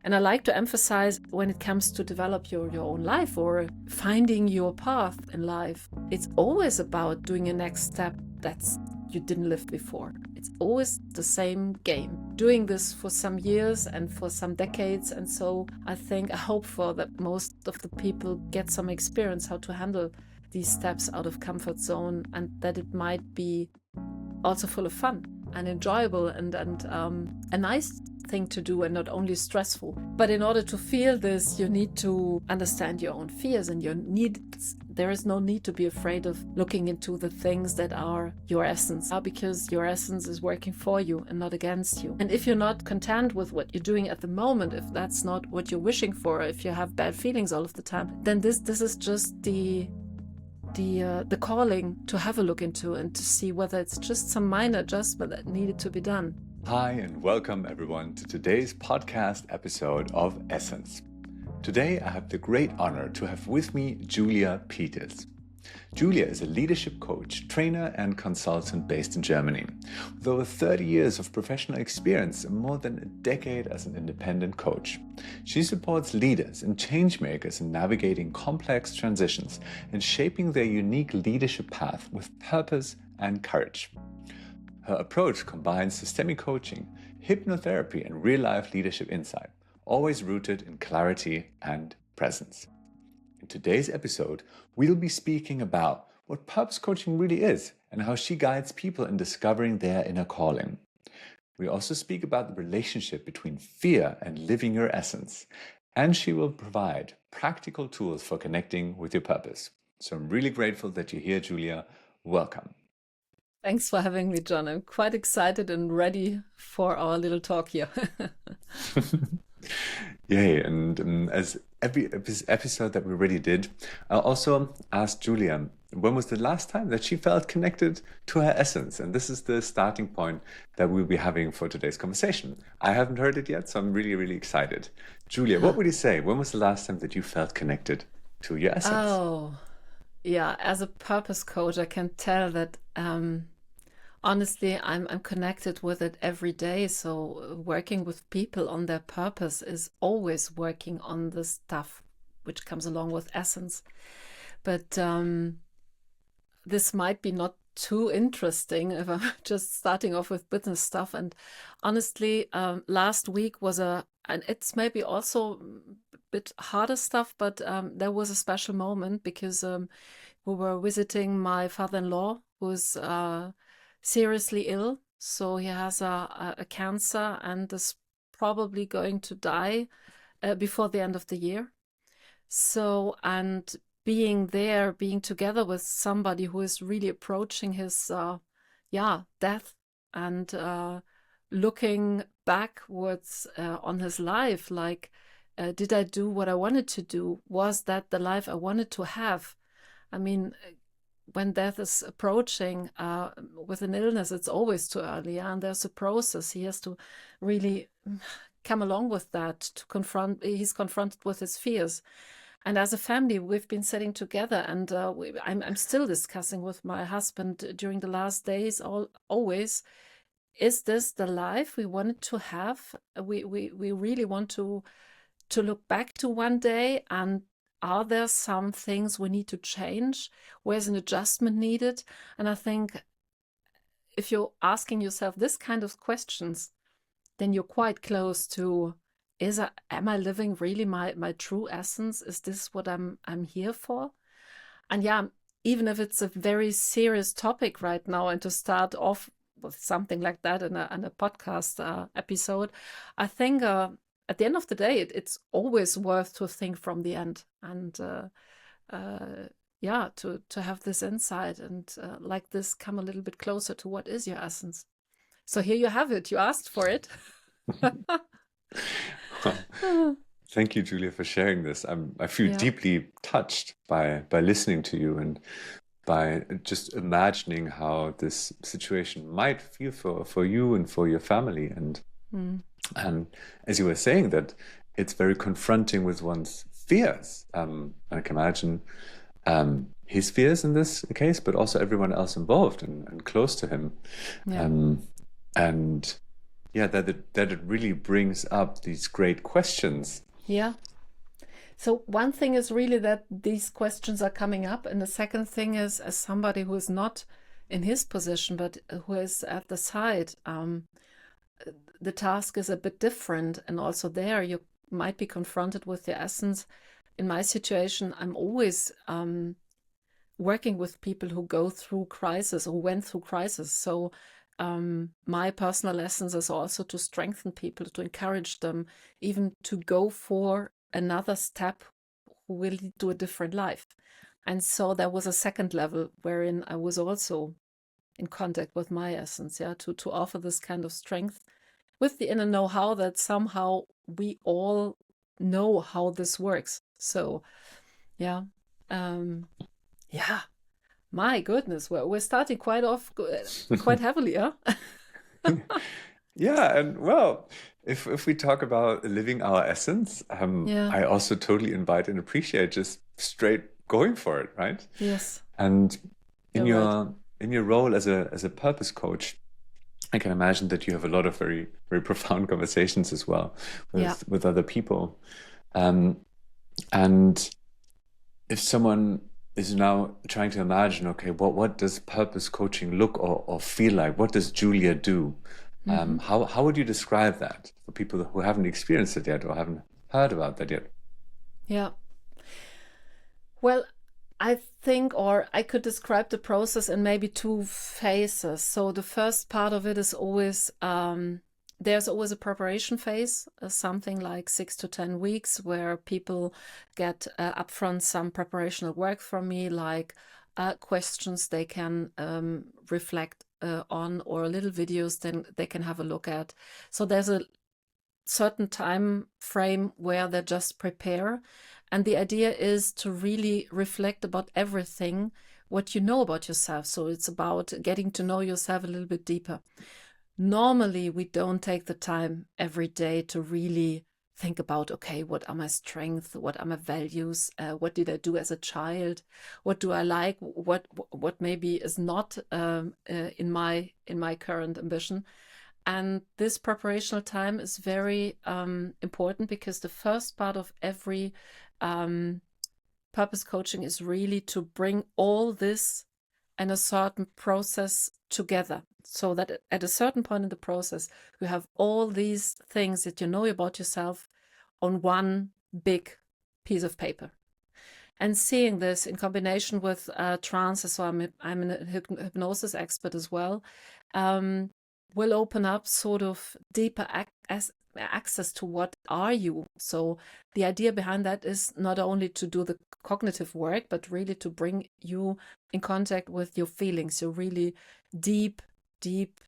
And I like to emphasize when it comes to develop your own life or finding your path in life, it's always about doing a next step that's you didn't live before. It's always the same game. Doing this for some years and for some decades. And so I hope for that most of the people get some experience how to handle these steps out of comfort zone, and that it might be also full of fun and enjoyable and a nice thing to do and not only stressful. But in order to feel this, you need to understand your own fears and there is no need to be afraid of looking into the things that are your essence, because your essence is working for you and not against you. And if you're not content with what you're doing at the moment, if that's not what you're wishing for, if you have bad feelings all of the time, then this is just the calling to have a look into and to see whether it's just some minor adjustment that needed to be done. Hi, and welcome everyone to today's podcast episode of Essence. Today I have the great honor to have with me Julia Peters. Julia is a leadership coach, trainer, and consultant based in Germany, with over 30 years of professional experience and more than a decade as an independent coach. She supports leaders and changemakers in navigating complex transitions and shaping their unique leadership path with purpose and courage. Her approach combines systemic coaching, hypnotherapy, and real-life leadership insight, always rooted in clarity and presence. In today's episode, we'll be speaking about what purpose coaching really is and how she guides people in discovering their inner calling. We also speak about the relationship between fear and living your essence, and she will provide practical tools for connecting with your purpose. So I'm really grateful that you're here, Julia. Welcome. Thanks for having me, John. I'm quite excited and ready for our little talk here. Yay, and as every episode that we already did, I also asked Julia, when was the last time that she felt connected to her essence? And this is the starting point that we'll be having for today's conversation. I haven't heard it yet, so I'm really, really excited. Julia, what would you say? When was the last time that you felt connected to your essence? Oh, yeah. As a purpose coach, I can tell that honestly, I'm connected with it every day. So working with people on their purpose is always working on the stuff which comes along with essence. But this might be not too interesting if I'm just starting off with business stuff. And honestly, last week was and it's maybe also a bit harder stuff, but there was a special moment because we were visiting my father-in-law, who's seriously ill. So he has a cancer and is probably going to die before the end of the year. So, and being there, being together with somebody who is really approaching his death and looking backwards on his life, like, did I do what I wanted to do? Was that the life I wanted to have? I mean, when death is approaching with an illness, it's always too early, and there's a process. He has to really come along with that he's confronted with his fears. And as a family, we've been sitting together, and I'm still discussing with my husband during the last days, always, is this the life we wanted to have? We really want to look back to one day, and are there some things we need to change? Where's an adjustment needed? And I think if you're asking yourself this kind of questions, then you're quite close to, am I living really my true essence? Is this what I'm here for? And yeah, even if it's a very serious topic right now, and to start off with something like that in a podcast episode, I think at the end of the day, it's always worth to think from the end and to have this insight and like this come a little bit closer to what is your essence. So here you have it. You asked for it. Thank you, Julia, for sharing this. I feel deeply touched by listening to you and by just imagining how this situation might feel for you and for your family. And as you were saying, that it's very confronting with one's fears. I can imagine his fears in this case, but also everyone else involved and close to him. Yeah. And Yeah, that it really brings up these great questions. Yeah. So one thing is really that these questions are coming up, and the second thing is, as somebody who is not in his position but who is at the side, the task is a bit different, and also there you might be confronted with the essence. In my situation, I'm always working with people who go through crisis or went through crisis. So my personal lessons is also to strengthen people, to encourage them, even to go for another step who will lead to a different life. And so there was a second level wherein I was also in contact with my essence, yeah, to offer this kind of strength with the inner know-how that somehow we all know how this works. So yeah, um, yeah. My goodness, we're starting quite heavily, huh? Yeah, and well, if we talk about living our essence, Yeah, I also totally invite and appreciate just straight going for it, right? yes, And in you're right. your role as a purpose coach, I can imagine that you have a lot of very very profound conversations as well Yeah, with other people. Um, and if someone is now trying to imagine, okay, what does purpose coaching look or feel like? What does Julia do? hmm, How would you describe that for people who haven't experienced it yet or haven't heard about that yet? yeah. Well, I think, or I could describe the process in maybe two phases. So the first part of it is always there's always a preparation phase, something like 6 to 10 weeks, where people get upfront some preparational work from me, like questions they can reflect on, or little videos then they can have a look at. So there's a certain time frame where they just prepare. And the idea is to really reflect about everything what you know about yourself. So it's about getting to know yourself a little bit deeper. Normally, we don't take the time every day to really think about, okay, what are my strengths? What are my values? What did I do as a child? What do I like? What maybe is not in my current ambition? And this preparational time is very important, because the first part of every um, purpose coaching is really to bring all this and a certain process together, so that at a certain point in the process, you have all these things that you know about yourself on one big piece of paper. And seeing this in combination with trance, so I'm a hypnosis expert as well, um, will open up sort of deeper access to what are you. So the idea behind that is not only to do the cognitive work, but really to bring you in contact with your feelings, your really deep, deep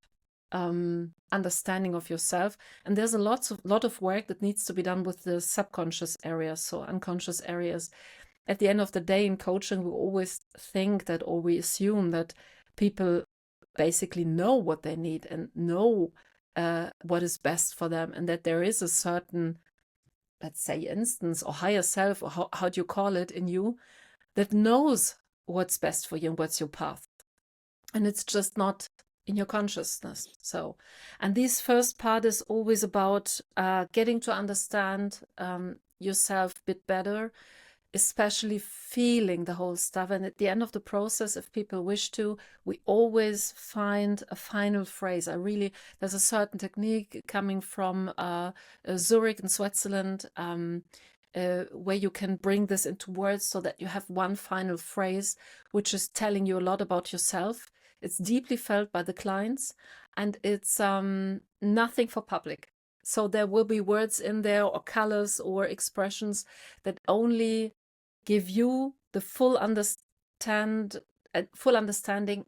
understanding of yourself. And there's a lot of work that needs to be done with the subconscious areas, so unconscious areas. At the end of the day, in coaching, we always think that, or we assume that people basically know what they need and know what is best for them, and that there is a certain, let's say, instance or higher self, or how do you call it, in you that knows what's best for you and what's your path. And it's just not in your consciousness. So, and this first part is always about getting to understand yourself a bit better, especially feeling the whole stuff. And at the end of the process, if people wish to, we always find a final phrase. There's a certain technique coming from Zurich in Switzerland, where you can bring this into words so that you have one final phrase, which is telling you a lot about yourself. It's deeply felt by the clients, and it's nothing for public. So there will be words in there, or colors or expressions, that only give you the full understanding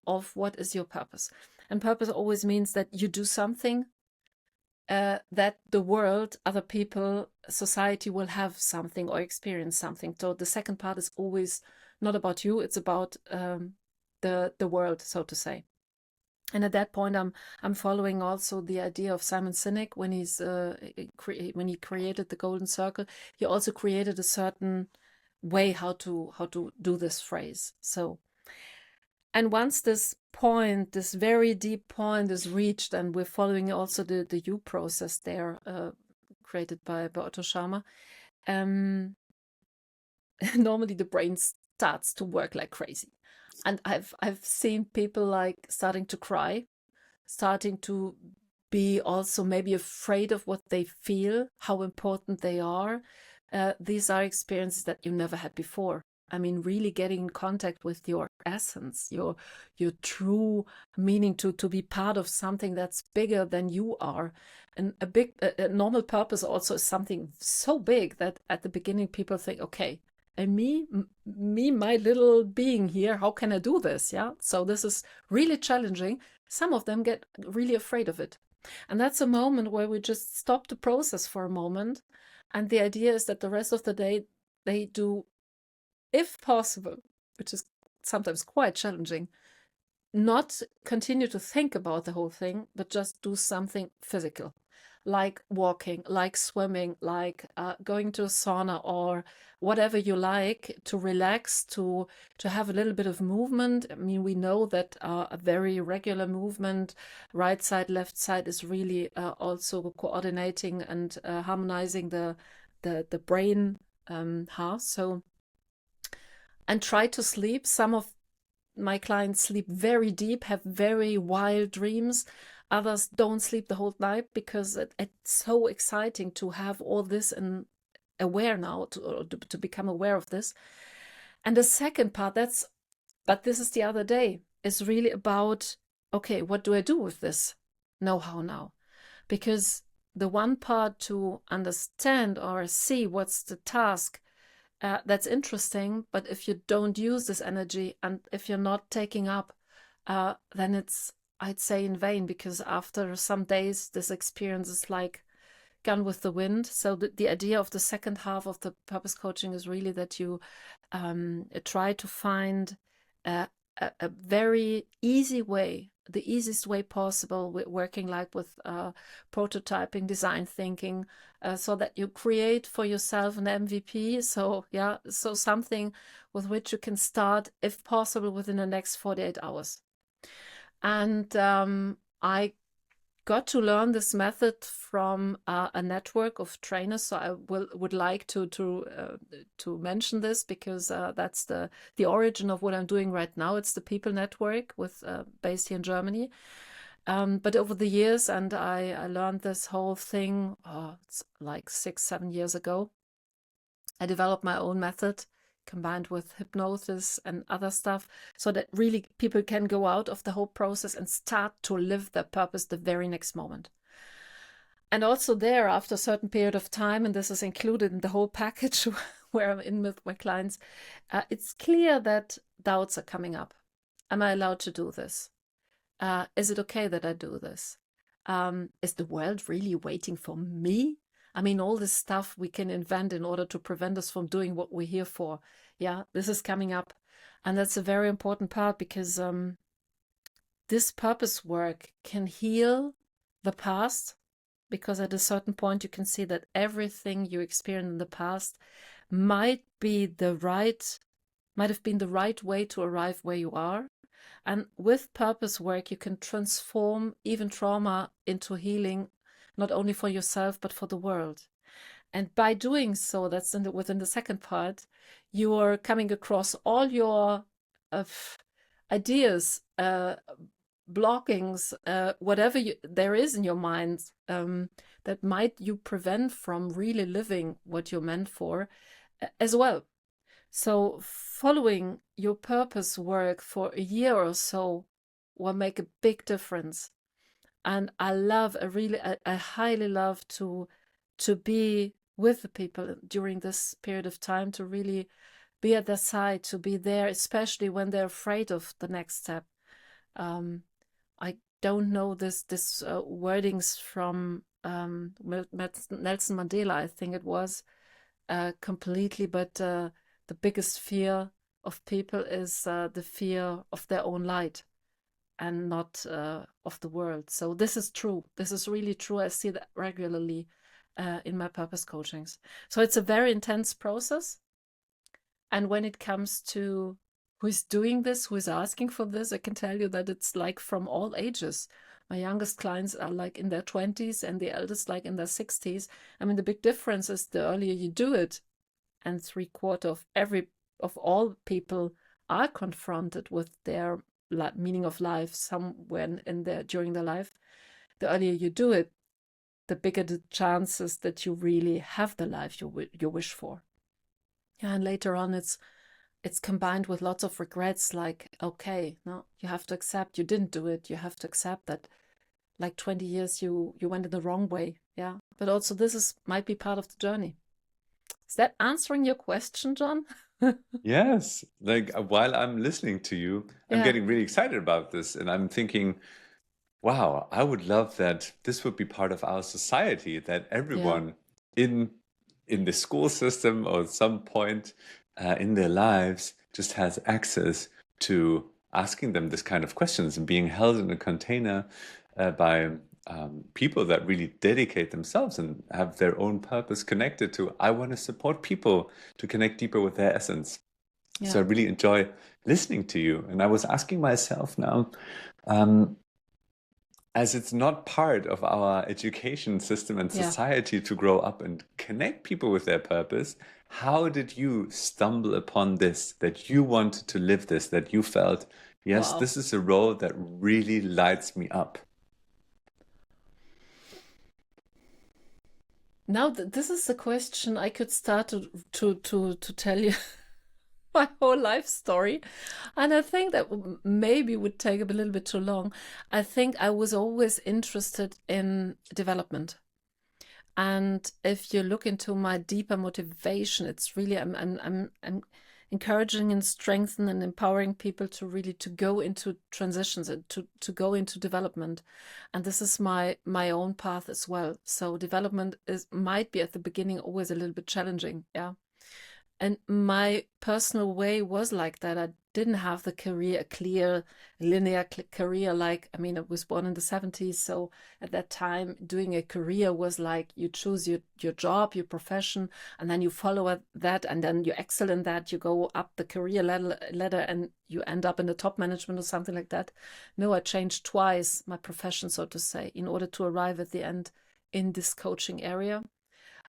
of what is your purpose. And purpose always means that you do something that the world, other people, society will have something or experience something. So the second part is always not about you; it's about the world, so to say. And at that point, I'm following also the idea of Simon Sinek when when he created the Golden Circle. He also created a certain way how to do this phrase. So, And once this point, this very deep point is reached, and we're following also the U process there, created by Otto Scharmer, normally the brain starts to work like crazy. And I've seen people like starting to cry, starting to be also maybe afraid of what they feel, how important they are. These are experiences that you never had before. I mean, really getting in contact with your essence, your true meaning, to be part of something that's bigger than you are. And a normal purpose also is something so big that at the beginning people think, okay, and me, my little being here, how can I do this? Yeah. So this is really challenging. Some of them get really afraid of it. And that's a moment where we just stop the process for a moment. And the idea is that the rest of the day they do, if possible, which is sometimes quite challenging, not continue to think about the whole thing, but just do something physical, like walking, like swimming, like going to a sauna, or whatever you like, to relax, to have a little bit of movement. I mean, we know that a very regular movement, right side, left side, is really also coordinating and harmonizing the brain half. So, and try to sleep. Some of my clients sleep very deep, have very wild dreams. Others don't sleep the whole night because it's so exciting to have all this and aware now, to become aware of this. And the second part, but this is the other day, is really about, okay, what do I do with this know-how now? Because the one part to understand or see what's the task, that's interesting, but if you don't use this energy and if you're not taking up, then it's, I'd say, in vain, because after some days this experience is like gone with the wind. So the idea of the second half of the purpose coaching is really that you try to find a very easy way, the easiest way possible, with working like with prototyping, design thinking, so that you create for yourself an MVP. So yeah, so something with which you can start, if possible, within the next 48 hours. And I got to learn this method from a network of trainers. So I would like to mention this, because that's the origin of what I'm doing right now. It's the People Network, with based here in Germany. But over the years, and I learned this whole thing, it's like 6-7 years ago. I developed my own method combined with hypnosis and other stuff, so that really people can go out of the whole process and start to live their purpose the very next moment. And also there, after a certain period of time, and this is included in the whole package where I'm in with my clients, it's clear that doubts are coming up. Am I allowed to do this? Is it okay that I do this? Is the world really waiting for me? I mean, all this stuff we can invent in order to prevent us from doing what we're here for. Yeah, this is coming up. And that's a very important part, because this purpose work can heal the past, because at a certain point you can see that everything you experienced in the past might have been the right way to arrive where you are. And with purpose work, you can transform even trauma into healing, not only for yourself, but for the world. And by doing so, that's within the second part, you are coming across all your ideas, blockings, whatever there is in your mind, that might you prevent from really living what you're meant for, as well. So following your purpose work for a year or so will make a big difference. And I highly love to be with the people during this period of time, to really be at their side, to be there, especially when they're afraid of the next step. I don't know this wordings from Nelson Mandela, I think it was, completely, but the biggest fear of people is the fear of their own light, and not of the world. So this is true. This is really true. I see that regularly in my purpose coachings. So it's a very intense process. And when it comes to who is doing this, who is asking for this, I can tell you that it's like from all ages. My youngest clients are like in their 20s and the eldest like in their 60s. I mean, the big difference is the earlier you do it, and 3/4 of all people are confronted with their meaning of life somewhere in their during their life. The earlier you do it, the bigger the chances that you really have the life you wish for. Yeah, and later on, it's combined with lots of regrets, like, okay, no, you have to accept you didn't do it. You have to accept that like 20 years you went in the wrong way. Yeah. But also might be part of the journey. Is that answering your question, John? Yes, like while I'm listening to you, I'm Yeah. getting really excited about this, and I'm thinking, wow, I would love that this would be part of our society, that Yeah. everyone in in the school system or at some point in their lives just has access to asking them this kind of questions and being held in a container by people that really dedicate themselves and have their own purpose connected to, I want to support people to connect deeper with their essence. So Yeah. I really enjoy listening to you. And I was asking myself now, um, as it's not part of our education system and Yeah. society to grow up and connect people with their purpose, how did you stumble upon this, that you wanted to live this, that you felt, yes, Wow. this is a role that really lights me up? Now this is the question I could start to tell you my whole life story. And I think that maybe would take a little bit too long. I think I was always interested in development. And if you look into my deeper motivation, it's really I'm encouraging and strengthening and empowering people to really to go into transitions and to go into development. And this is my own path as well. So development might be at the beginning always a little bit challenging. Yeah. And my personal way was like that. I didn't have the career, a clear, linear career. Like, I mean, I was born in the 70s. So at that time, doing a career was like you choose your job, your profession, and then you follow that. And then you excel in that. You go up the career ladder and you end up in the top management or something like that. No, I changed twice my profession, so to say, in order to arrive at the end in this coaching area.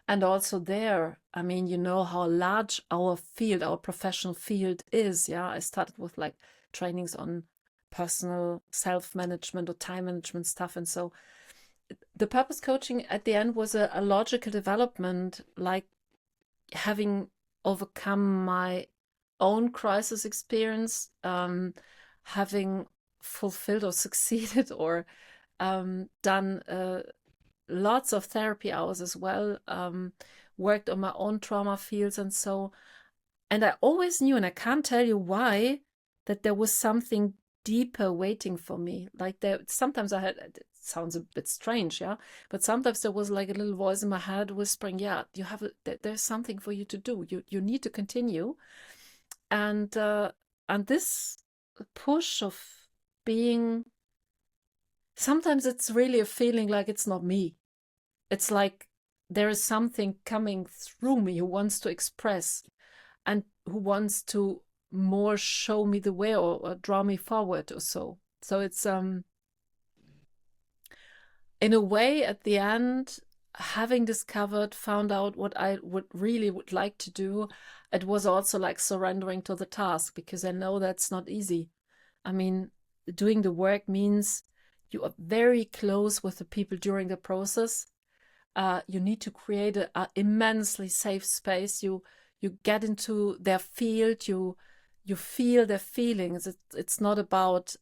And also there, I mean, you know how large our field, our professional field is. Yeah, I started with like trainings on personal self-management or time management stuff. And so the purpose coaching at the end was a logical development, like having overcome my own crisis experience, having fulfilled or succeeded or done lots of therapy hours as well, worked on my own trauma fields and so. And I always knew, and I can't tell you why, that there was something deeper waiting for me. Like there, sometimes I had, it sounds a bit strange, yeah, but sometimes there was like a little voice in my head whispering, yeah, you have there's something for you to do. You need to continue. And this push of being, sometimes it's really a feeling like it's not me. It's like there is something coming through me who wants to express and who wants to more show me the way or draw me forward or so. So it's in a way at the end, having discovered, found out what I would like to do, it was also like surrendering to the task, because I know that's not easy. I mean, doing the work means you are very close with the people during the process. You need to create a immensely safe space. You get into their field. You feel their feelings. It's not about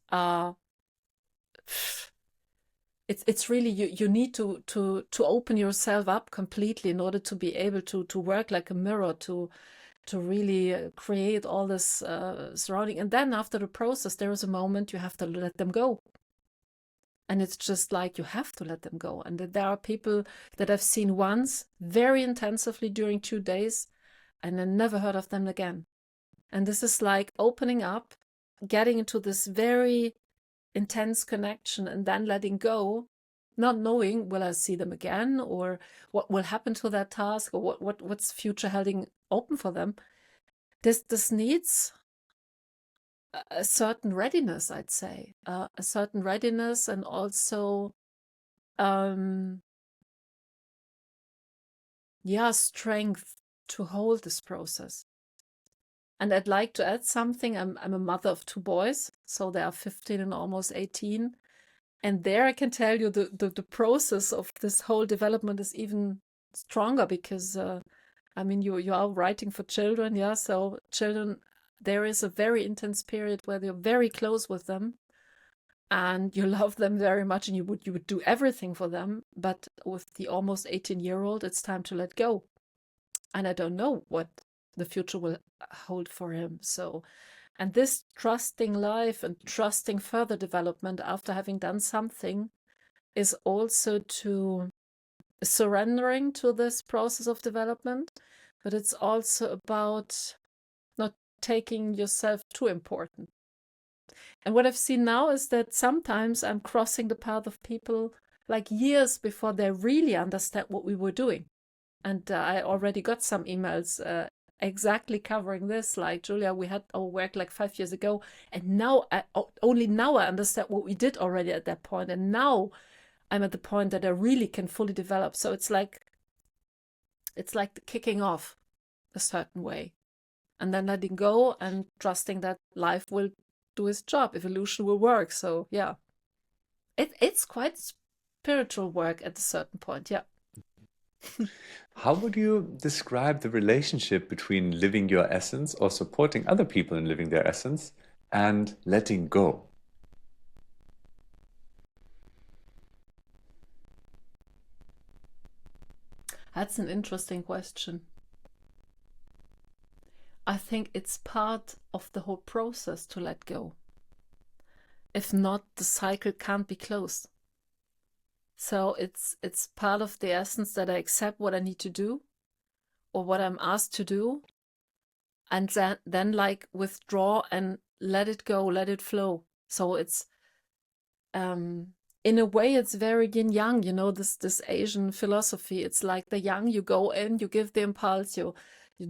it's really you need to open yourself up completely in order to be able to work like a mirror, to really create all this surrounding. And then after the process, there is a moment you have to let them go. And it's just like you have to let them go. And there are people that I've seen once very intensively during 2 days, and I never heard of them again. And this is like opening up, getting into this very intense connection, and then letting go, not knowing will I see them again, or what will happen to that task, or what's future holding open for them. This needs a certain readiness, I'd say, a certain readiness, and also, um, yeah, strength to hold this process. And I'd like to add something. I'm a mother of two boys, so they are 15 and almost 18. And there I can tell you the process of this whole development is even stronger because, I mean, you are writing for children, yeah. So children, there is a very intense period where you're very close with them and you love them very much and you would do everything for them. But with the almost 18-year-old, it's time to let go. And I don't know what the future will hold for him. So, and this trusting life and trusting further development after having done something is also to surrendering to this process of development, but it's also about not taking yourself too important. And what I've seen now is that sometimes I'm crossing the path of people like years before they really understand what we were doing. And I already got some emails exactly covering this. Like, Julia, we had our work like 5 years ago, and now only now I understand what we did already at that point. And now I'm at the point that I really can fully develop. So it's like the kicking off a certain way, and then letting go and trusting that life will do its job, evolution will work. So yeah, it's quite spiritual work at a certain point. Yeah. How would you describe the relationship between living your essence or supporting other people in living their essence and letting go? That's an interesting question. I think it's part of the whole process to let go. If not, the cycle can't be closed. So it's part of the essence that I accept what I need to do or what I'm asked to do, and then like withdraw and let it go, let it flow. So it's in a way it's very yin yang, you know, this Asian philosophy. It's like the yang, you go in, you give the impulse, you're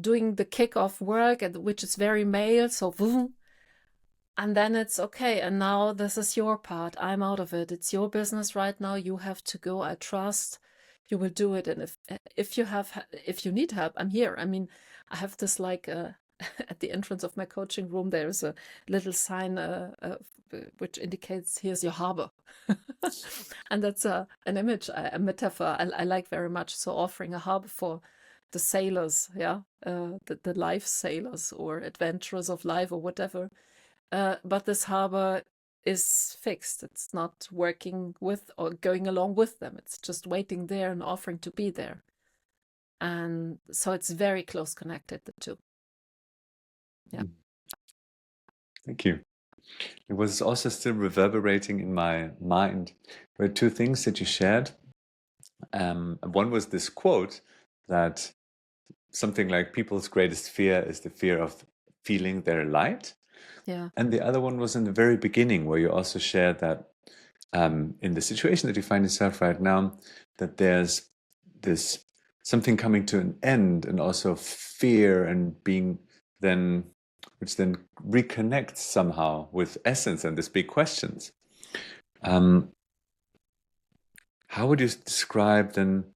doing the kick-off work, and which is very male, so boom, and then it's okay, and now this is your part, I'm out of it, it's your business right now, you have to go, I trust you will do it. And if you need help, I'm here. I mean, I have this like at the entrance of my coaching room there's a little sign which indicates here's your harbor. And that's an image, a metaphor I like very much. So offering a harbor for the sailors, yeah, the life sailors or adventurers of life or whatever. But this harbor is fixed. It's not working with or going along with them. It's just waiting there and offering to be there. And so it's very close connected, the two. Yeah. Thank you. It was also still reverberating in my mind. There were two things that you shared. One was this quote that something like people's greatest fear is the fear of feeling their light. Yeah. And the other one was in the very beginning, where you also shared that in the situation that you find yourself right now, that there's this something coming to an end, and also fear and being then, which then reconnects somehow with essence and these big questions. How would you describe then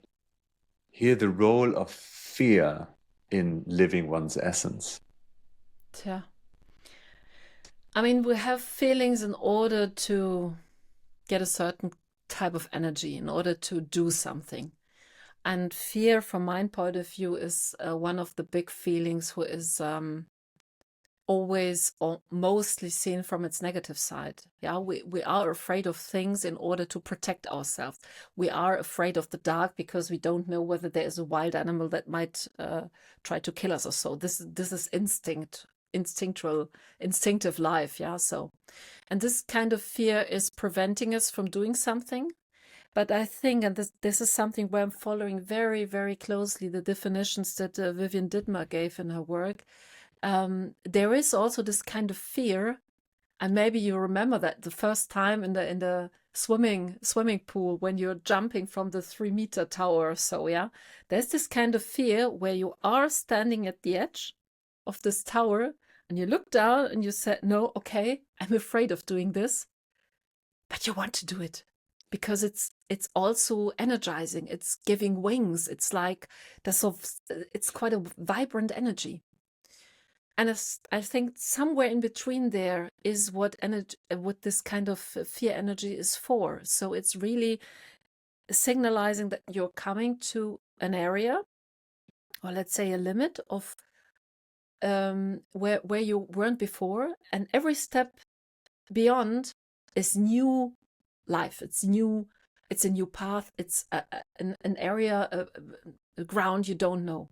here the role of fear in living one's essence? Yeah. I mean, we have feelings in order to get a certain type of energy, in order to do something. And fear, from my point of view, is one of the big feelings who is always or mostly seen from its negative side. Yeah, we are afraid of things in order to protect ourselves. We are afraid of the dark because we don't know whether there is a wild animal that might try to kill us or so. This is instinctive life. Yeah, so, and this kind of fear is preventing us from doing something. But I think, and this is something where I'm following very, very closely the definitions that Vivian Dittmer gave in her work. There is also this kind of fear, and maybe you remember that the first time in the swimming pool when you're jumping from the 3-meter tower or so, yeah, there's this kind of fear where you are standing at the edge of this tower And you look down and you said, no, okay, I'm afraid of doing this, but you want to do it because it's also energizing. It's giving wings. It's like it's quite a vibrant energy. And I think somewhere in between there is what this kind of fear energy is for. So it's really signalizing that you're coming to an area, or let's say a limit of where you weren't before, and every step beyond is new life. It's new. It's a new path. It's an area, a ground you don't know.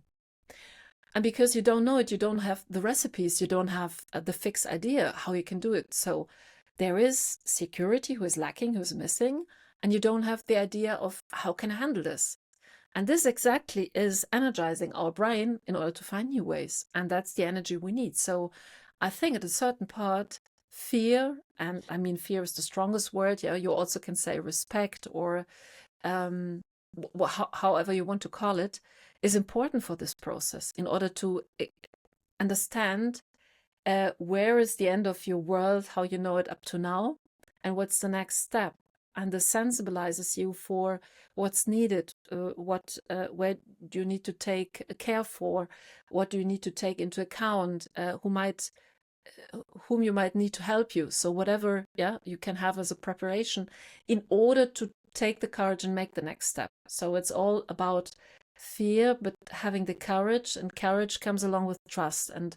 And because you don't know it, you don't have the recipes, you don't have the fixed idea how you can do it. So there is security who is lacking, who's missing, and you don't have the idea of how can I handle this. And this exactly is energizing our brain in order to find new ways. And that's the energy we need. So I think at a certain part, fear, and I mean, fear is the strongest word. Yeah, you also can say respect or however you want to call it, is important for this process in order to understand where is the end of your world, how you know it up to now, and what's the next step. And this sensibilizes you for what's needed, where do you need to take care for, what do you need to take into account, whom you might need to help you. So whatever, you can have as a preparation in order to take the courage and make the next step. So it's all about fear, but having the courage, and courage comes along with trust. And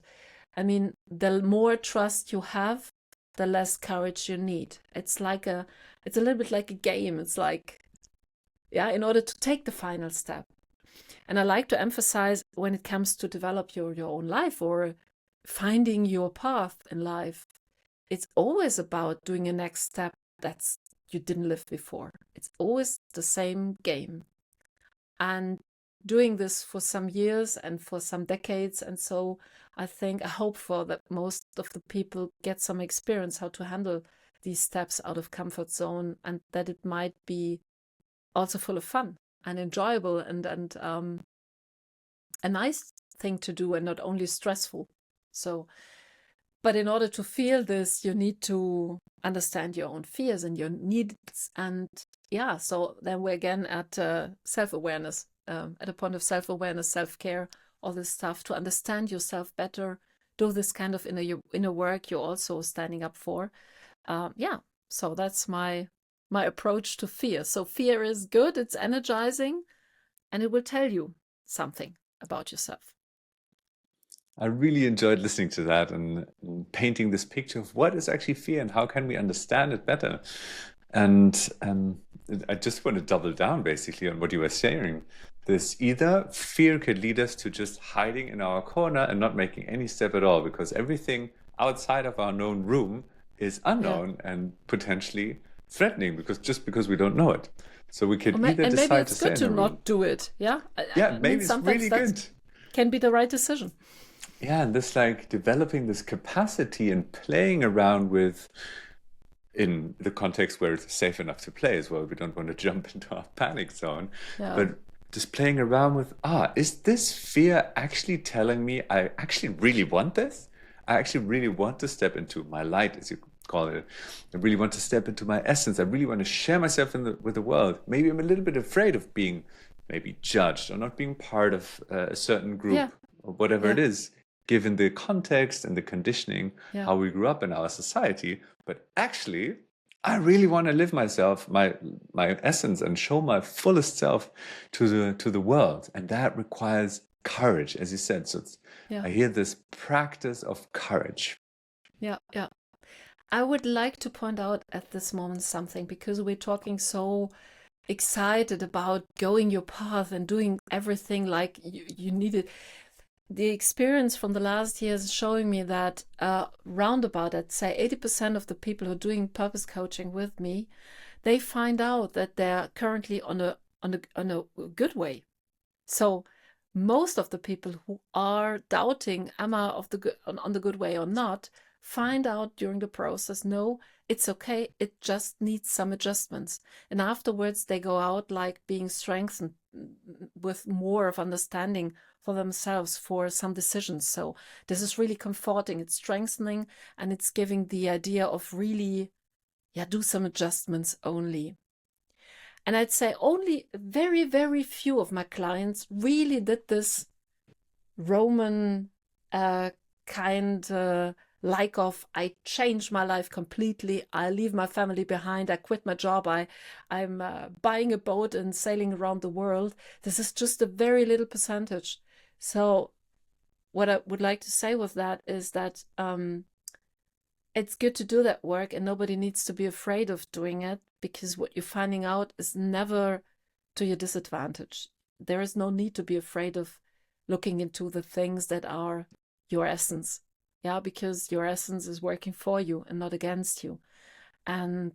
I mean, the more trust you have, the less courage you need. It's a little bit like a game. It's like, in order to take the final step. And I like to emphasize when it comes to develop your own life or finding your path in life, it's always about doing a next step that's you didn't live before. It's always the same game. And doing this for some years and for some decades. And so I hope for that most of the people get some experience how to handle these steps out of comfort zone, and that it might be also full of fun and enjoyable and a nice thing to do and not only stressful. So, but in order to feel this, you need to understand your own fears and your needs. And so then we're again at self-awareness, at a point of self-awareness, self-care, all this stuff to understand yourself better, do this kind of inner work you're also standing up for. So that's my approach to fear. So fear is good, it's energizing, and it will tell you something about yourself. I really enjoyed listening to that and painting this picture of what is actually fear and how can we understand it better. And I just want to double down basically on what you were sharing. This either fear could lead us to just hiding in our corner and not making any step at all because everything outside of our known room is unknown and potentially threatening because we don't know it. So we could either and decide maybe it's to good stay to in a room. not do it. Yeah. Maybe it's really good. Can be the right decision. Yeah, and this like developing this capacity and playing around with in the context where it's safe enough to play as well. We don't want to jump into our panic zone, but just playing around with, is this fear actually telling me I actually really want this? I actually really want to step into my light, as you call it. I really want to step into my essence. I really want to share myself with the world. Maybe I'm a little bit afraid of being maybe judged or not being part of a certain group or whatever it is, given the context and the conditioning, how we grew up in our society. But actually, I really want to live myself, my essence, and show my fullest self to the world. And that requires courage, as you said. So I hear this practice of courage. Yeah. I would like to point out at this moment something, because we're talking so excited about going your path and doing everything like you need it. The experience from the last years is showing me that roundabout, I'd say 80% of the people who are doing purpose coaching with me, they find out that they're currently on a good way. So most of the people who are doubting, am I on the good way or not, find out during the process, no, it's okay, it just needs some adjustments. And afterwards they go out like being strengthened with more of understanding for themselves for some decisions. So this is really comforting, it's strengthening, and it's giving the idea of really, yeah, do some adjustments only. And I'd say only very, very few of my clients really did this Roman kind like of I change my life completely. I leave my family behind. I quit my job. I'm buying a boat and sailing around the world. This is just a very little percentage. So what I would like to say with that is that it's good to do that work, and nobody needs to be afraid of doing it, because what you're finding out is never to your disadvantage. There is no need to be afraid of looking into the things that are your essence. Yeah, because your essence is working for you and not against you. And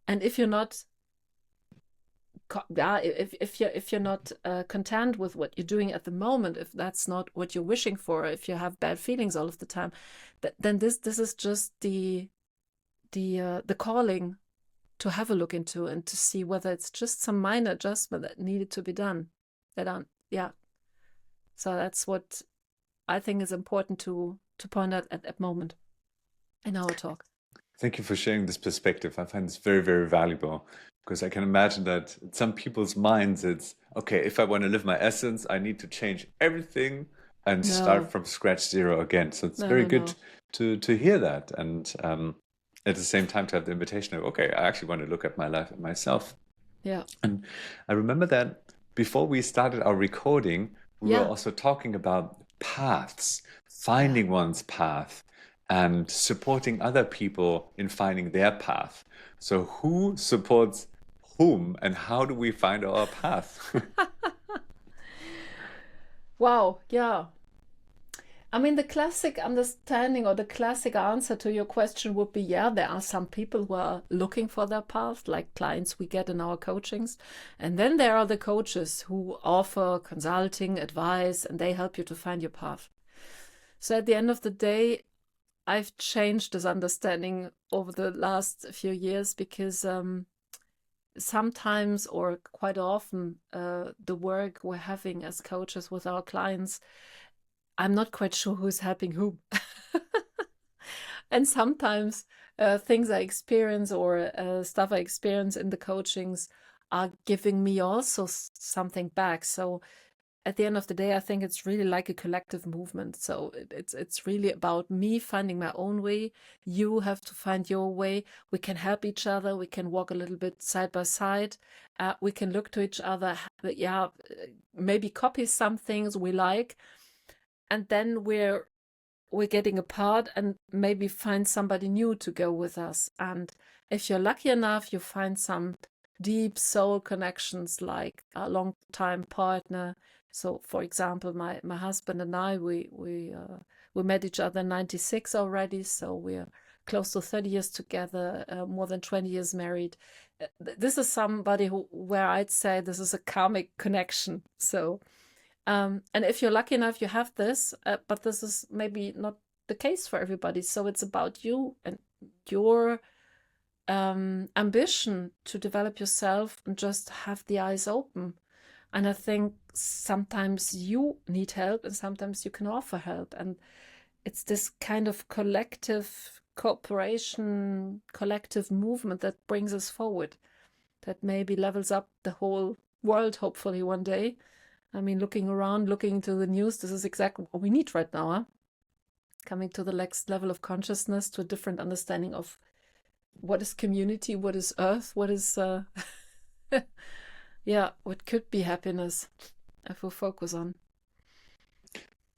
if you're not if you're not content with what you're doing at the moment, if that's not what you're wishing for, if you have bad feelings all of the time, then this is just the calling to have a look into, and to see whether it's just some minor adjustment that needed to be done. That aren't, yeah. So that's what I think is important to point out at that moment in our talk. Thank you for sharing this perspective. I find this very, very valuable, because I can imagine that in some people's minds, it's okay, if I want to live my essence, I need to change everything and start No, from scratch zero again. So it's no, very no, good no. to hear that. And at the same time, to have the invitation of, okay, I actually want to look at my life and myself. Yeah, And I remember that before we started our recording, we were yeah, also talking about paths, yeah. finding one's path, and supporting other people in finding their path. So, who supports whom, and how do we find our path? Wow, yeah. I mean, the classic understanding or the classic answer to your question would be, yeah, there are some people who are looking for their path, like clients we get in our coachings. And then there are the coaches who offer consulting, advice, and they help you to find your path. So at the end of the day, I've changed this understanding over the last few years, because sometimes, or quite often, the work we're having as coaches with our clients, I'm not quite sure who's helping whom. And sometimes things I experience, or stuff I experience in the coachings, are giving me also something back. So at the end of the day, I think it's really like a collective movement. So it's really about me finding my own way. You have to find your way. We can help each other. We can walk a little bit side by side. We can look to each other. Yeah, maybe copy some things we like, and then we're getting apart, and maybe find somebody new to go with us. And if you're lucky enough, you find some deep soul connections, like a long time partner. So for example, my husband and I, we met each other in 96 already, so we're close to 30 years together, more than 20 years married. This is somebody where I'd say this is a karmic connection. So and if you're lucky enough, you have this, but this is maybe not the case for everybody. So it's about you and your ambition to develop yourself, and just have the eyes open. And I think sometimes you need help, and sometimes you can offer help. And it's this kind of collective cooperation, collective movement that brings us forward, that maybe levels up the whole world, hopefully one day. I mean, looking around, looking into the news, this is exactly what we need right now. Huh? Coming to the next level of consciousness, to a different understanding of what is community, what is earth, what is, yeah, what could be happiness if we focus on.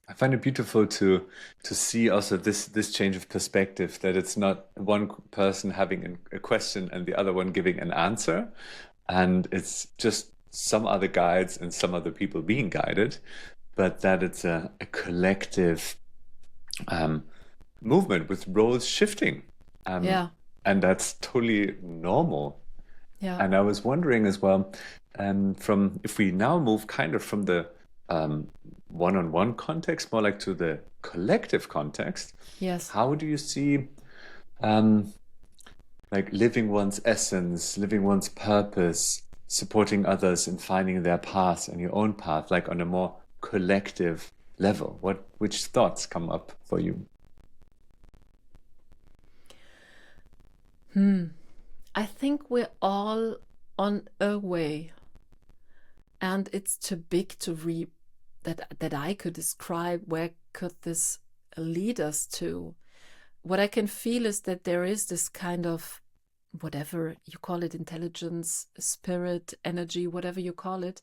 I find it beautiful to see also this change of perspective, that it's not one person having a question and the other one giving an answer, and it's just some other guides and some other people being guided, but that it's a collective movement with roles shifting, Yeah, and that's totally normal. yeah, And I was wondering as well, from if we now move kind of from the um, one-on-one context more like to the collective context, yes, how do you see um, like living one's essence, living one's purpose, supporting others in finding their path and your own path, like on a more collective level? Which thoughts come up for you? I think we're all on a way, and it's too big to read that I could describe where could this lead us to. What I can feel is that there is this kind of, whatever you call it, intelligence, spirit, energy, whatever you call it.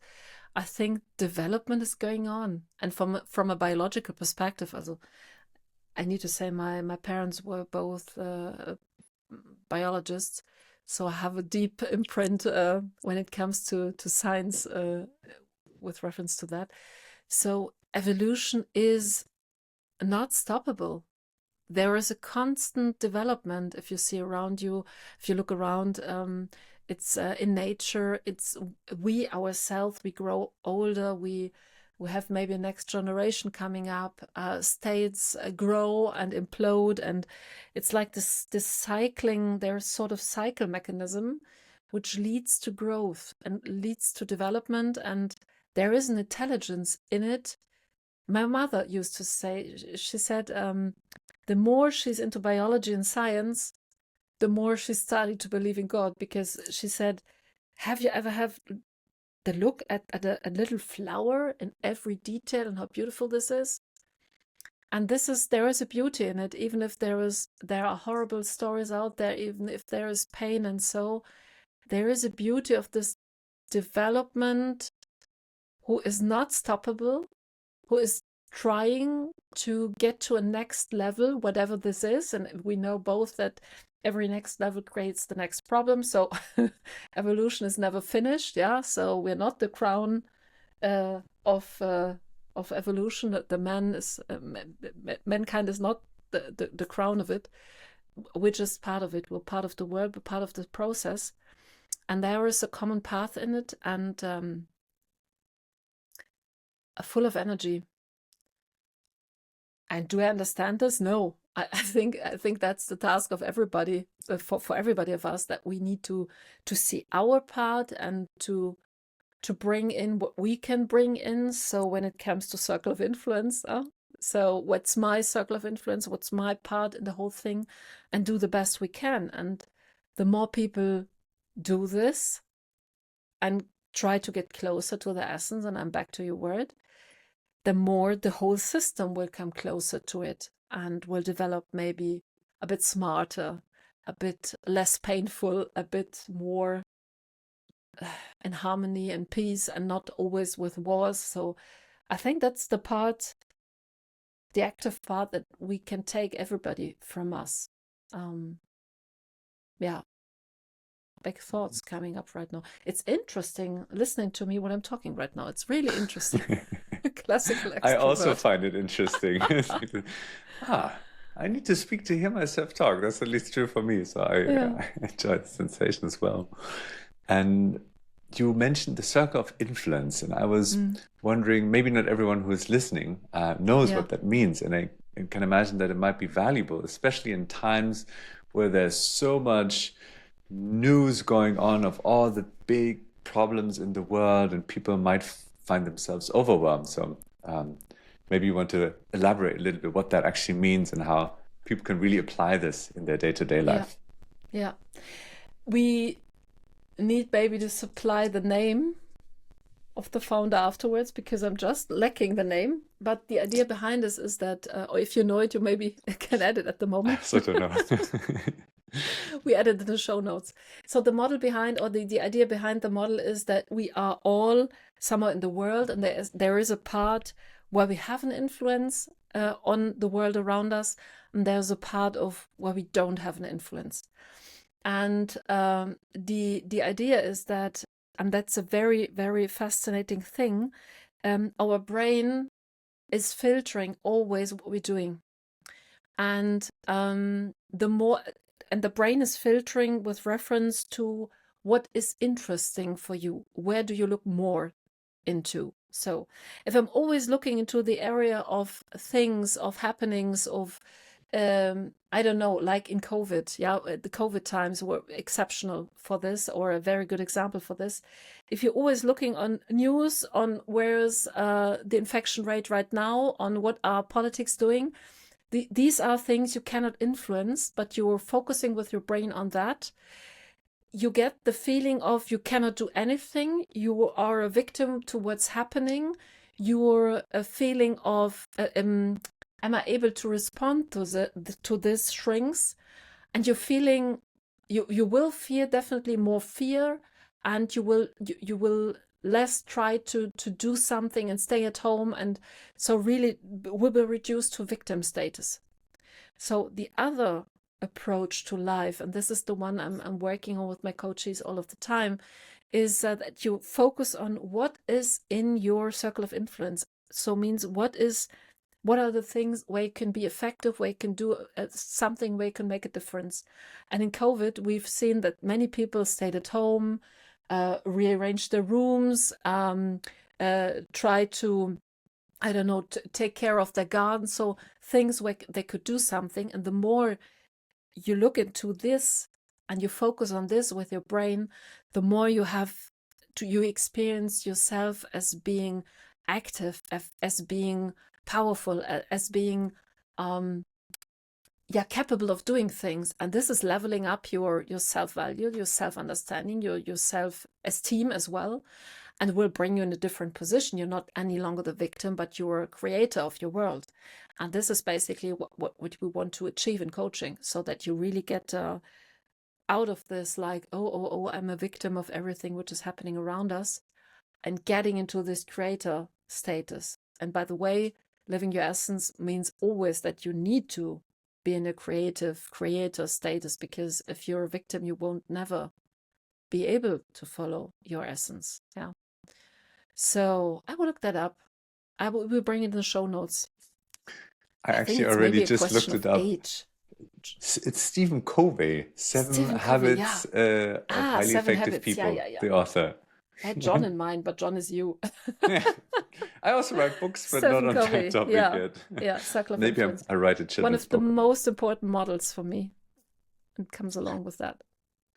I think development is going on, and from a biological perspective, also, I need to say my parents were both biologists, so I have a deep imprint when it comes to science with reference to that. So evolution is not stoppable. There is a constant development. If you see around you, if you look around, it's in nature. It's we ourselves. We grow older. We have maybe a next generation coming up. States grow and implode, and it's like this cycling. There's sort of cycle mechanism, which leads to growth and leads to development, and there is an intelligence in it. My mother used to say. She said, the more she's into biology and science, the more she's starting to believe in God, because she said, have you ever have the look at a little flower in every detail and how beautiful this is? And there is a beauty in it, even if there are horrible stories out there, even if there is pain, and so there is a beauty of this development who is not stoppable, who is trying to get to a next level, whatever this is. And we know both that every next level creates the next problem. So evolution is never finished. Yeah. So we're not the crown of evolution. The mankind is not the crown of it. We're just part of it. We're part of the world. We're part of the process. And there is a common path in it, and full of energy. And do I understand this? No. I think that's the task of everybody, for everybody of us, that we need to see our part and to bring in what we can bring in. So when it comes to circle of influence, so what's my circle of influence? What's my part in the whole thing? And do the best we can. And the more people do this and try to get closer to the essence, and I'm back to your word, the more the whole system will come closer to it and will develop maybe a bit smarter, a bit less painful, a bit more in harmony and peace, and not always with wars. So I think that's the part, the active part, that we can take everybody from us. Yeah. Big thoughts coming up right now. It's interesting listening to me when I'm talking right now. It's really interesting. Classical extrovert. I also find it interesting. I need to speak to hear myself talk. That's at least true for me. So I enjoy the sensation as well. And you mentioned the circle of influence, and I was wondering, maybe not everyone who is listening knows what that means. And I can imagine that it might be valuable, especially in times where there's so much news going on of all the big problems in the world, and people might find themselves overwhelmed. So maybe you want to elaborate a little bit what that actually means and how people can really apply this in their day-to-day life. Yeah. We need maybe to supply the name of the founder afterwards, because I'm just lacking the name. But the idea behind this is that, or if you know it, you maybe can add it at the moment. So I don't know. We added in the show notes. So the model behind, or the idea behind the model, is that we are all somewhere in the world, and there is a part where we have an influence on the world around us, and there's a part of where we don't have an influence. And the idea is that, and that's a very, very fascinating thing, our brain is filtering always what we're doing. And the brain is filtering with reference to what is interesting for you. Where do you look more into? So if I'm always looking into the area of things, of happenings, of I don't know, like in COVID, yeah, the COVID times were exceptional for this, or a very good example for this. If you're always looking on news on where's the infection rate right now, on what are politics doing, these are things you cannot influence, but you're focusing with your brain on that. You get the feeling of you cannot do anything. You are a victim to what's happening. You're a feeling of, am I able to respond to this shrinks? And you're feeling, you will feel definitely more fear, and you will less try to do something and stay at home, and so really will be reduced to victim status. So the other approach to life, and this is the one I'm working on with my coaches all of the time, is that you focus on what is in your circle of influence. So means what are the things where you can be effective, where you can do something, where you can make a difference. And in COVID, we've seen that many people stayed at home, rearranged their rooms, try to, I don't know, take care of their garden. So things where they could do something. And the more you look into this and you focus on this with your brain, the more you experience yourself as being active, as being powerful, as being capable of doing things. And this is leveling up your self-value, your self-understanding, your self-esteem as well, and will bring you in a different position. You're not any longer the victim, but you're a creator of your world. And this is basically what we want to achieve in coaching, so that you really get out of this like, oh, I'm a victim of everything which is happening around us, and getting into this creator status. And by the way, living your essence means always that you need to be in a creative creator status, because if you're a victim, you won't never be able to follow your essence. Yeah. So I will look that up. I will bring it in the show notes. I I think actually it's already maybe a just looked question it of up. age. It's Stephen Covey, Seven Stephen Covey, yeah. Habits of Highly Seven Effective Habits. People, Yeah. the author. I had John in mind, but John is you. Yeah. I also write books, but not Stephen on that Covey. topic Yeah. yet. Yeah. Circle of Maybe influence. I write a One children's of the book. most important models for me. It comes along with that.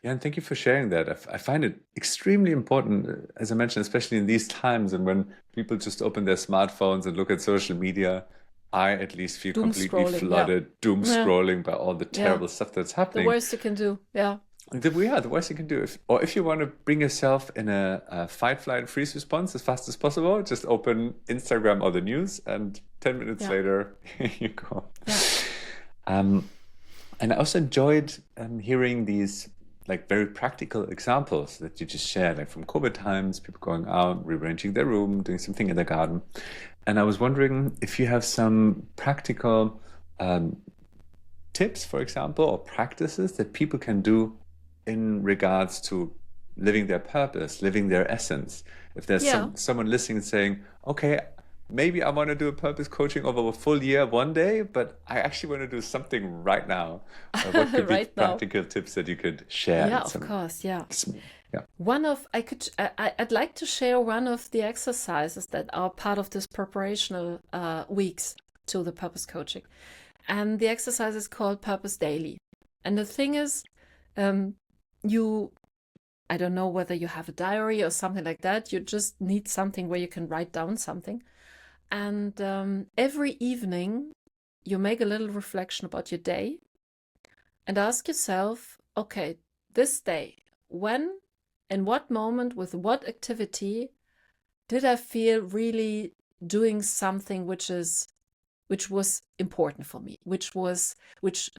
Yeah, and thank you for sharing that. I find it extremely important, as I mentioned, especially in these times and when people just open their smartphones and look at social media. I at least feel Doom completely scrolling. Yeah. flooded, doom Yeah. scrolling by all the Yeah. terrible stuff that's The happening. worst you can do. Yeah. The worst you can do, if you want to bring yourself in a fight, flight, and freeze response as fast as possible, just open Instagram or the news, and 10 minutes Yeah. later, here you go. Yeah. And I also enjoyed hearing these like very practical examples that you just shared, like from COVID times, people going out, rearranging their room, doing something in their garden. And I was wondering if you have some practical tips, for example, or practices that people can do in regards to living their purpose, living their essence. If there's Yeah. someone listening and saying, okay, maybe I want to do a purpose coaching over a full year one day, but I actually want to do something right now. What could be Right now. practical tips that you could share? Yeah, of course. Yeah. Yeah. I'd like to share one of the exercises that are part of this preparational weeks to the purpose coaching. And the exercise is called Purpose Daily. And the thing is, I don't know whether you have a diary or something like that. You just need something where you can write down something. And every evening, you make a little reflection about your day and ask yourself, okay, this day, when, in what moment, with what activity did I feel really doing something which was important for me, which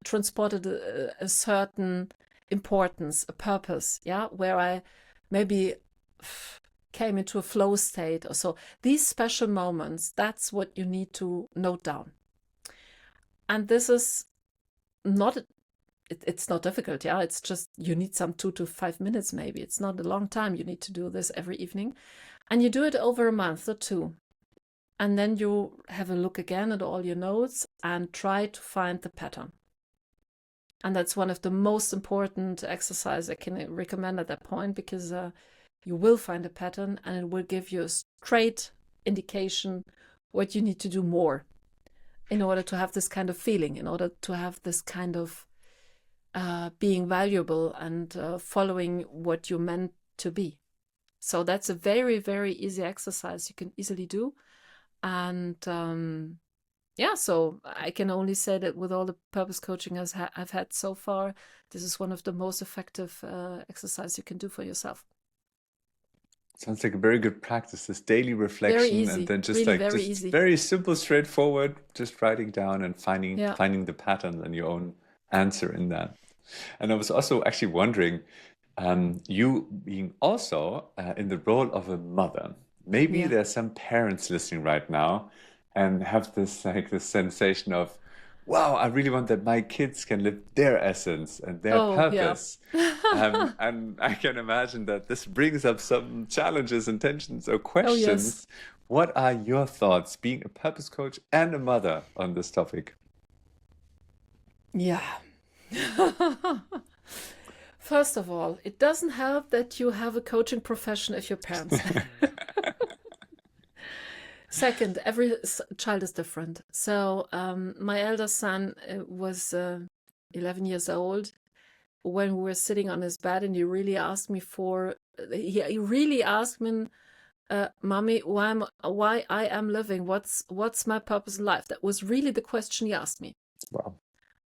transported a certain importance, a purpose, yeah, where I maybe came into a flow state or so. These special moments, that's what you need to note down. And this is not, it's not difficult, yeah, it's just you need some 2 to 5 minutes maybe. It's not a long time. You need to do this every evening. And you do it over a month or two. And then you have a look again at all your notes and try to find the pattern. And that's one of the most important exercises I can recommend at that point, because you will find a pattern and it will give you a straight indication what you need to do more. in order to have this kind of feeling, in order to have this kind of being valuable and following what you're meant to be. So that's a very, very easy exercise you can easily do. And yeah, so I can only say that with all the purpose coaching I've had so far, this is one of the most effective exercises you can do for yourself. Sounds like a very good practice, this daily Very reflection, and easy, then just really like very just easy. very simple, straightforward, just writing down and finding Yeah. finding the pattern and your own answer in that. And I was also actually wondering, you being also in the role of a mother, maybe Yeah. there's some parents listening right now and have this like this sensation of, wow, I really want that my kids can live their essence and their Oh, yeah. purpose. And I can imagine that this brings up some challenges and tensions or Oh, yes. questions. What are your thoughts, being a purpose coach and a mother, on this topic? Yeah. First of all, it doesn't help that you have a coaching profession if you're parents. Second, every child is different. So my elder son was 11 years old when we were sitting on his bed, and he really asked me he really asked me, Mommy, why I am living? What's my purpose in life? That was really the question he asked me. Wow.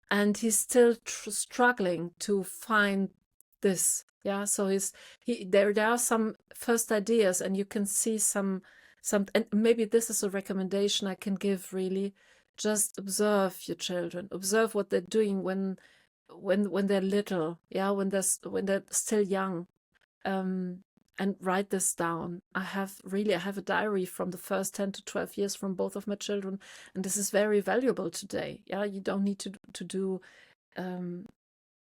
And he's still struggling to find this. Yeah, so there are some first ideas, and you can see some, and maybe this is a recommendation I can give. Really, just observe your children, observe what they're doing when they're little. Yeah, when they're still young. And write this down. I have a diary from the first 10 to 12 years from both of my children, and this is very valuable today. Yeah, you don't need to do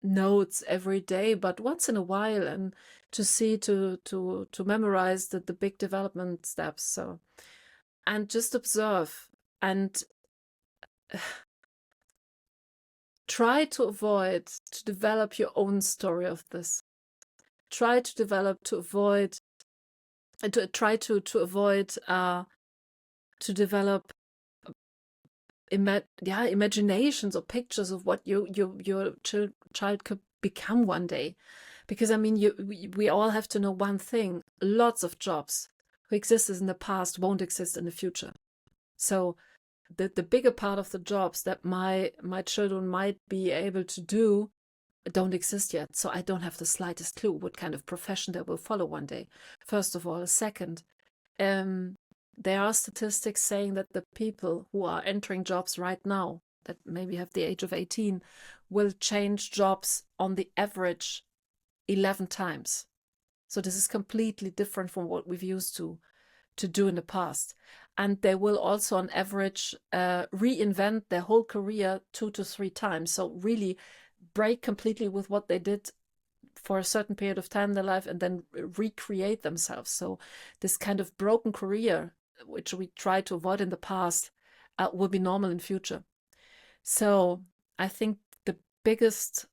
notes every day, but once in a while, and to memorize the big development steps. So, and just observe and try to avoid to develop your own story of this. Try to develop to avoid to try to avoid to develop imaginations or pictures of what your child could become one day. Because I mean, we all have to know one thing: lots of jobs who existed in the past won't exist in the future. So the bigger part of the jobs that my children might be able to do don't exist yet. So I don't have the slightest clue what kind of profession they will follow one day, first of all. Second, there are statistics saying that the people who are entering jobs right now, that maybe have the age of 18, will change jobs on the average 11 times. So this is completely different from what we've used to do in the past. And they will also on average reinvent their whole career 2 to 3 times. So really break completely with what they did for a certain period of time in their life and then recreate themselves. So this kind of broken career, which we tried to avoid in the past, will be normal in future. So I think the biggest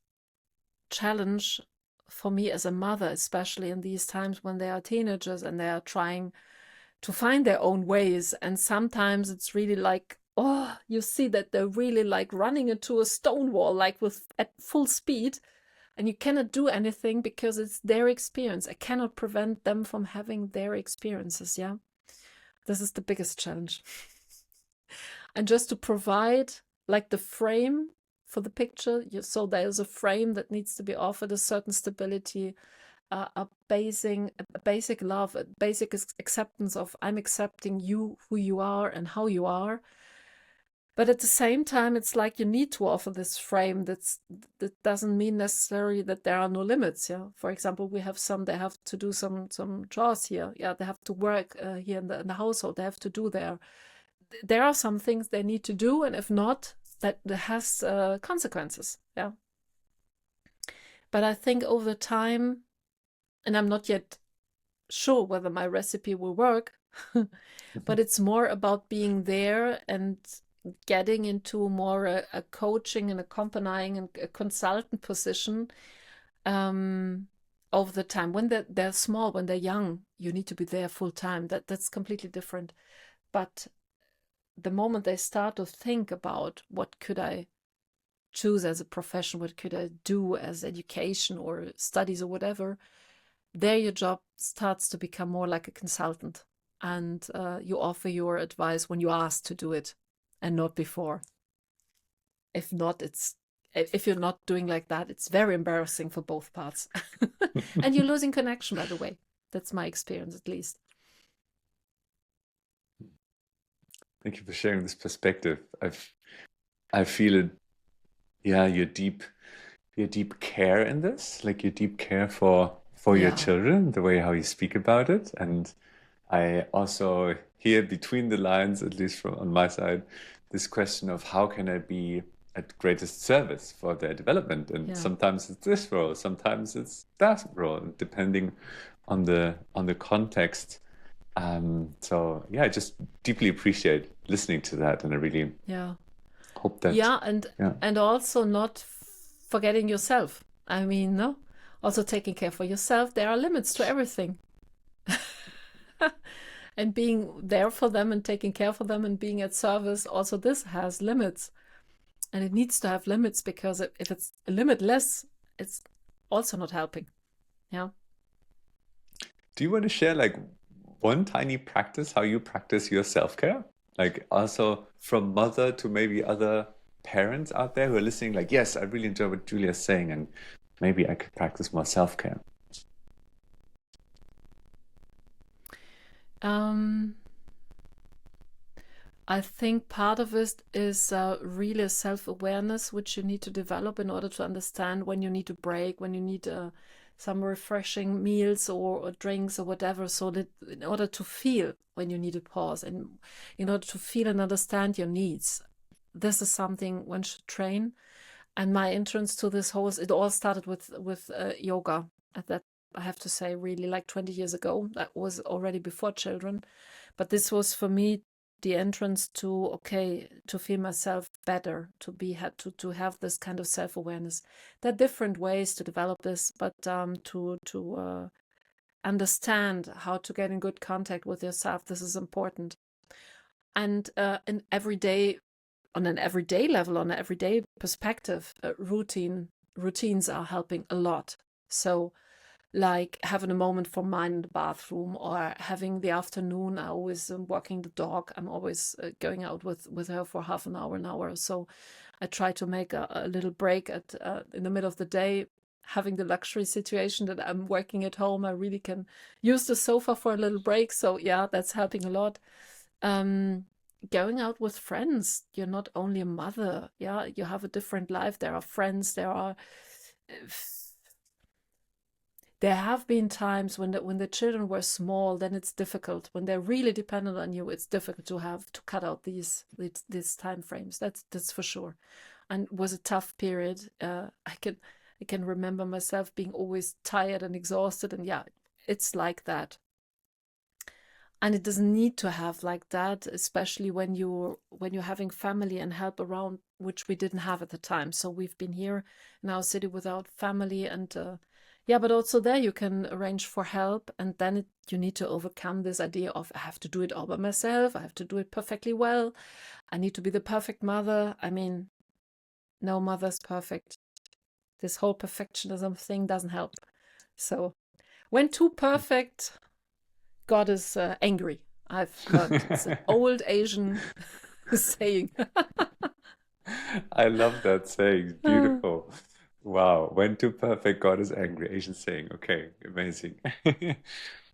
challenge for me as a mother, especially in these times when they are teenagers and they are trying to find their own ways, and sometimes it's really like, oh, you see that they're really like running into a stone wall, like at full speed, and you cannot do anything because it's their experience. I cannot prevent them from having their experiences. Yeah, this is the biggest challenge. And just to provide like the frame for the picture, so there's a frame that needs to be offered, a certain stability, a basic love, a basic acceptance of I'm accepting you, who you are and how you are. But at the same time, it's like you need to offer this frame that doesn't mean necessarily that there are no limits. Yeah. For example, we have they have to do some chores here. Yeah, they have to work here in the household. They have to do there are some things they need to do, and if not, that has consequences. Yeah. But I think over time, and I'm not yet sure whether my recipe will work, but it's more about being there and getting into more a coaching and accompanying and a consultant position over the time. When they're small, when they're young, you need to be there full time. That's completely different. But the moment they start to think about what could I choose as a profession, what could I do as education or studies or whatever, there your job starts to become more like a consultant, and you offer your advice when you're asked to do it and not before. If not, if you're not doing like that, it's very embarrassing for both parts. And you're losing connection, by the way. That's my experience, at least. Thank you for sharing this perspective. I feel it. Yeah, your deep care in this, like your deep care for your Yeah, children, the way how you speak about it. And I also hear between the lines, at least from on my side, this question of how can I be at greatest service for their development? And yeah, sometimes it's this role, sometimes it's that role, depending on the context. So yeah, I just deeply appreciate listening to that, and I really yeah. hope that Yeah, yeah. and also not forgetting yourself. I mean, no, also taking care for yourself. There are limits to everything. And being there for them and taking care for them and being at service, also this has limits. And it needs to have limits, because if it's limitless, it's also not helping. Yeah. Do you want to share like one tiny practice, how you practice your self-care? Like also from mother to maybe other parents out there who are listening, like, yes, I really enjoy what Julia's saying, and maybe I could practice more self-care. Um, I think part of it is really a self-awareness, which you need to develop in order to understand when you need to break, when you need some refreshing meals or drinks or whatever, so that in order to feel when you need a pause, and in order to feel and understand your needs. This is something one should train. And my entrance to this whole, it all started with yoga. At that, I have to say, really like 20 years ago. That was already before children. But this was for me the entrance to, okay, to feel myself better, to have this kind of self-awareness. There are different ways to develop this, but to understand how to get in good contact with yourself, this is important. And in everyday on an everyday level, on an everyday perspective, routines are helping a lot. So, like having a moment for mine in the bathroom, or having the afternoon. I always am walking the dog. I'm always going out with her for half an hour, an hour. So, I try to make a little break at in the middle of the day. Having the luxury situation that I'm working at home, I really can use the sofa for a little break. So yeah, that's helping a lot. Um, Going out with friends, you're not only a mother. Yeah, you have a different life. There are friends. There have been times when the children were small, then it's difficult. When they're really dependent on you, it's difficult to cut out these time frames. That's for sure. And it was a tough period. I can remember myself being always tired and exhausted, and yeah, it's like that. And it doesn't need to have like that, especially when you're having family and help around, which we didn't have at the time. So we've been here in our city without family, and yeah, but also there you can arrange for help, and then you need to overcome this idea of, I have to do it all by myself, I have to do it perfectly well, I need to be the perfect mother. I mean, no mother's perfect. This whole perfectionism thing doesn't help. So when too perfect, God is angry. I've learned. It's an old Asian saying. I love that saying. Beautiful. Wow. When too perfect, God is angry. Asian saying. Okay, amazing.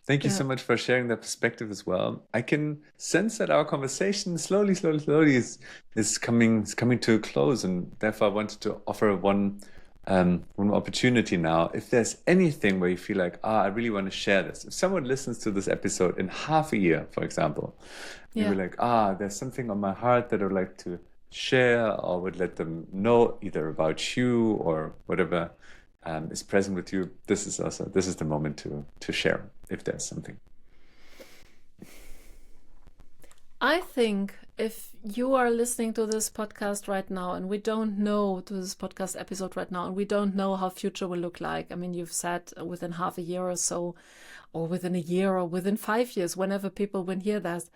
Thank you so Yeah. much for sharing that perspective as well. I can sense that our conversation slowly is coming to a close, and therefore I wanted to offer one opportunity now. If there's anything where you feel like, I really want to share this. If someone listens to this episode in half a year, for example, and you're Yeah. like, there's something on my heart that I would like to share, or would let them know either about you or whatever is present with you, this is the moment to share if there's something. I think if you are listening to this podcast right now, and we don't know to this podcast episode right now, and we don't know how future will look like. I mean, you've said within half a year or so, or within a year, or within 5 years, whenever people will hear that.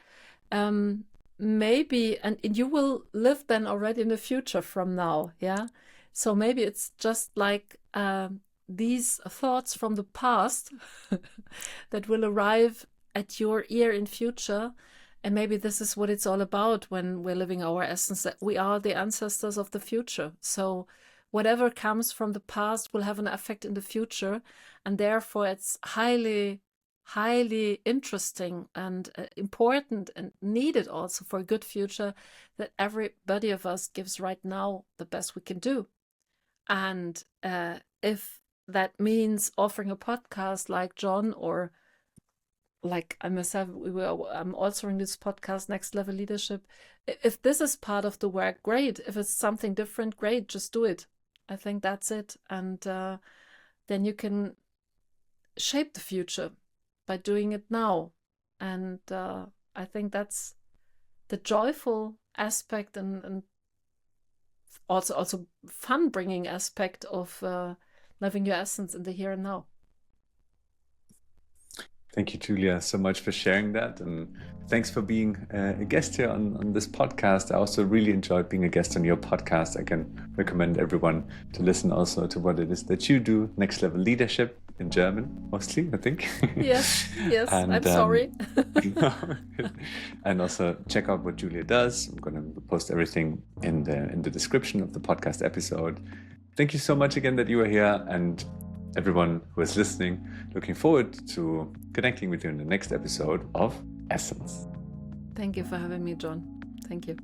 Um, maybe, and you will live then already in the future from now, yeah? So maybe it's just like these thoughts from the past that will arrive at your ear in future. And maybe this is what it's all about when we're living our essence, that we are the ancestors of the future. So whatever comes from the past will have an effect in the future. And therefore, it's highly interesting and important and needed also for a good future that everybody of us gives right now the best we can do. And if that means offering a podcast like John, or like I myself, I'm authoring this podcast, Next Level Leadership. If this is part of the work, great. If it's something different, great. Just do it. I think that's it. And then you can shape the future by doing it now. And I think that's the joyful aspect and also fun bringing aspect of living your essence in the here and now. Thank you, Julia, so much for sharing that. And thanks for being a guest here on this podcast. I also really enjoyed being a guest on your podcast. I can recommend everyone to listen also to what it is that you do, Next Level Leadership, in German, mostly, I think. Yes, And, I'm sorry. And also check out what Julia does. I'm going to post everything in the description of the podcast episode. Thank you so much again that you were here, and everyone who is listening, looking forward to connecting with you in the next episode of Essence. Thank you for having me, John. Thank you.